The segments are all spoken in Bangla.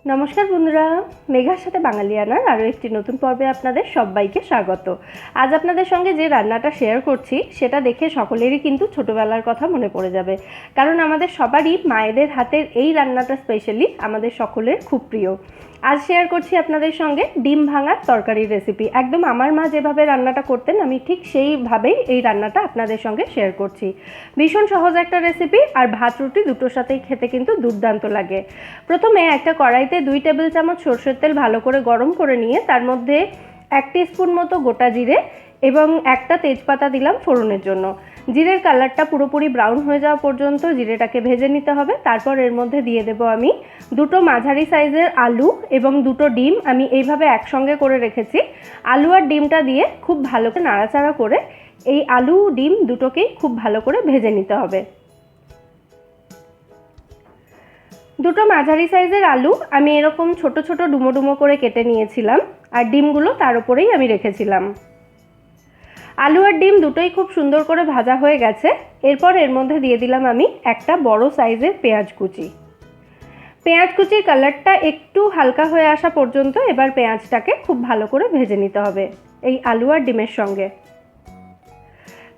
নমস্কার বন্ধুরা, মেঘার সাথে বাঙালিয়ানার আরও একটি নতুন পর্বে আপনাদের সবাইকে স্বাগত। আজ আপনাদের সঙ্গে যে রান্নাটা শেয়ার করছি সেটা দেখে সকলেরই কিন্তু ছোটোবেলার কথা মনে পড়ে যাবে, কারণ আমাদের সবারই মায়েদের হাতের এই রান্নাটা স্পেশালি আমাদের সকলের খুব প্রিয়। আজ শেয়ার করছি আপনাদের সঙ্গে ডিম ভাঙার তরকারির রেসিপি। একদম আমার মা যেভাবে রান্নাটা করতেন আমি ঠিক সেইভাবেই এই রান্নাটা আপনাদের সঙ্গে শেয়ার করছি। ভীষণ সহজ একটা রেসিপি, আর ভাত রুটি দুটোর সাথেই খেতে কিন্তু দুর্দান্ত লাগে। প্রথমে একটা কড়াইতে 2 টেবিল চামচ সরষের তেল ভালো করে গরম করে নিয়ে তার মধ্যে 1 টিস্পুন মতো গোটা জিরে এবং একটা তেজপাতা দিলাম ফোড়নের জন্য। জিরের কালারটা পুরোপুরি ব্রাউন হয়ে যাওয়া পর্যন্ত জিরেটাকে ভেজে নিতে হবে। তারপর এর মধ্যে দিয়ে দেব আমি দুটো মাঝারি সাইজের আলু এবং দুটো ডিম। আমি এইভাবে একসঙ্গে করে রেখেছি। আলু আর ডিমটা দিয়ে খুব ভালো করে নাড়াচাড়া করে এই আলু ডিম দুটোকেই খুব ভালো করে ভেজে নিতে হবে। দুটো মাঝারি সাইজের আলু আমি এরকম ছোট ছোট ডুমো ডুমো করে কেটে নিয়েছিলাম, আর ডিমগুলো তার উপরেই আমি রেখেছিলাম। আলু আর ডিম দুটোই খুব সুন্দর করে ভাজা হয়ে গেছে। এরপর এর মধ্যে দিয়ে দিলাম আমি একটা বড় সাইজের পেঁয়াজ কুচি। পেঁয়াজ কুচির কালারটা একটু হালকা হয়ে আসা পর্যন্ত এবার পেঁয়াজটাকে খুব ভালো করে ভেজে নিতে হবে এই আলু আর ডিমের সঙ্গে।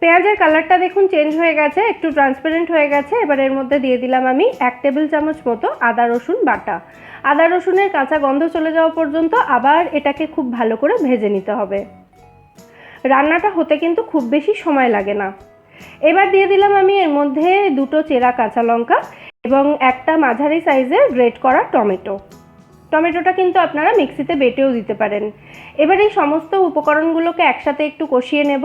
পেঁয়াজের কালারটা দেখুন চেঞ্জ হয়ে গেছে, একটু ট্রান্সপারেন্ট হয়ে গেছে। এবার এর মধ্যে দিয়ে দিলাম আমি 1 টেবিল চামচ মতো আদা রসুন বাটা। আদা রসুনের কাঁচা গন্ধ চলে যাওয়া পর্যন্ত আবার এটাকে খুব ভালো করে ভেজে নিতে হবে। রান্নাটা হতে কিন্তু খুব বেশি সময় লাগে না। এবার দিয়ে দিলাম আমি এর মধ্যে দুটো চেরা কাঁচা লঙ্কা এবং একটা মাঝারি সাইজের গ্রেট করা টমেটোটা কিন্তু আপনারা মিক্সিতে বেটেও দিতে পারেন। এবার এই সমস্ত উপকরণগুলোকে একসাথে একটু কষিয়ে নেব।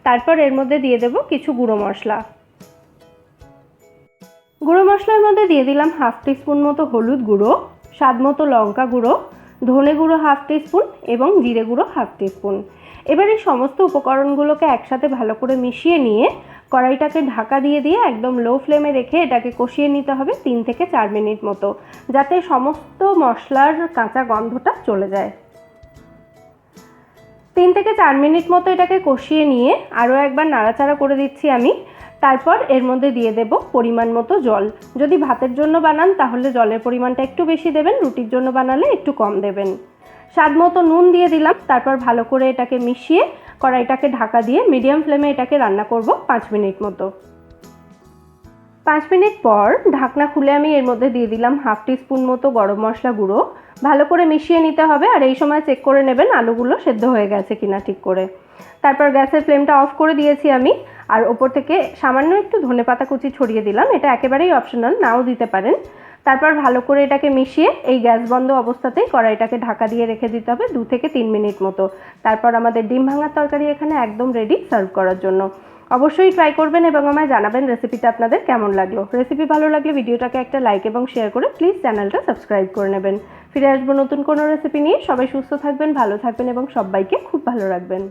তারপর এর মধ্যে দিয়ে দেব কিছু গুঁড়ো মশলা। গুঁড়ো মশলার মধ্যে দিয়ে দিলাম 1/2 টিস্পুন মতো হলুদ গুঁড়ো, স্বাদ মতো লঙ্কা গুঁড়ো, ধনে গুঁড়ো 1/2 টিস্পুন এবং জিরে গুঁড়ো 1/2 টিস্পুন। এবার এই সমস্ত উপকরণগুলোকে একসাথে ভালো করে মিশিয়ে নিয়ে কড়াইটাকে ঢাকা দিয়ে একদম লো ফ্লেমে রেখে এটাকে কষিয়ে নিতে হবে 3 থেকে 4 মিনিট মতো, যাতে সমস্ত মশলার কাঁচা গন্ধটা চলে যায়। 3 থেকে 4 মিনিট মতো এটাকে কষিয়ে নিয়ে আরও একবার নাড়াচাড়া করে দিচ্ছি আমি। তারপর এর মধ্যে দিয়ে দেব পরিমাণ মতো জল। যদি ভাতের জন্য বানান তাহলে জলের পরিমাণটা একটু বেশি দেবেন, রুটির জন্য বানালে একটু কম দেবেন। স্বাদ মতো নুন দিয়ে দিলাম। তারপর ভালো করে এটাকে মিশিয়ে কড়াইটাকে ঢাকা দিয়ে মিডিয়াম ফ্লেমে এটাকে রান্না করব 5 মিনিট মতো। 5 মিনিট পর ঢাকনা খুলে আমি এর মধ্যে দিয়ে দিলাম 1/2 টিস্পুন মতো গরম মশলা গুঁড়ো। ভালো করে মিশিয়ে নিতে হবে, আর এই সময় চেক করে নেবেন আলুগুলো সেদ্ধ হয়ে গেছে কিনা ঠিক করে। তারপর গ্যাসের ফ্লেমটা অফ করে দিয়েছি আমি, আর ওপর থেকে সামান্য একটু ধনেপাতা কুচি ছড়িয়ে দিলাম। এটা একেবারেই অপশনাল, নাও দিতে পারেন। তারপর ভালো করে এটাকে মিশিয়ে এই গ্যাস বন্ধ অবস্থাতেই কড়াইটাকে ঢাকা দিয়ে রেখে দিতে হবে 2 থেকে 3 মিনিট মতো। তারপর আমাদের ডিম ভাঙার তরকারি এখানে একদম রেডি সার্ভ করার জন্য। অবশ্যই ট্রাই করবেন এবং আমায় জানাবেন রেসিপিটা আপনাদের কেমন লাগলো। রেসিপি ভালো লাগলে ভিডিওটাকে একটা লাইক এবং শেয়ার করে প্লিজ চ্যানেলটা সাবস্ক্রাইব করে নেবেন। ফিরে আসবো নতুন কোনো রেসিপি নিয়ে। সবাই সুস্থ থাকবেন, ভালো থাকবেন এবং সবাইকে খুব ভালো রাখবেন।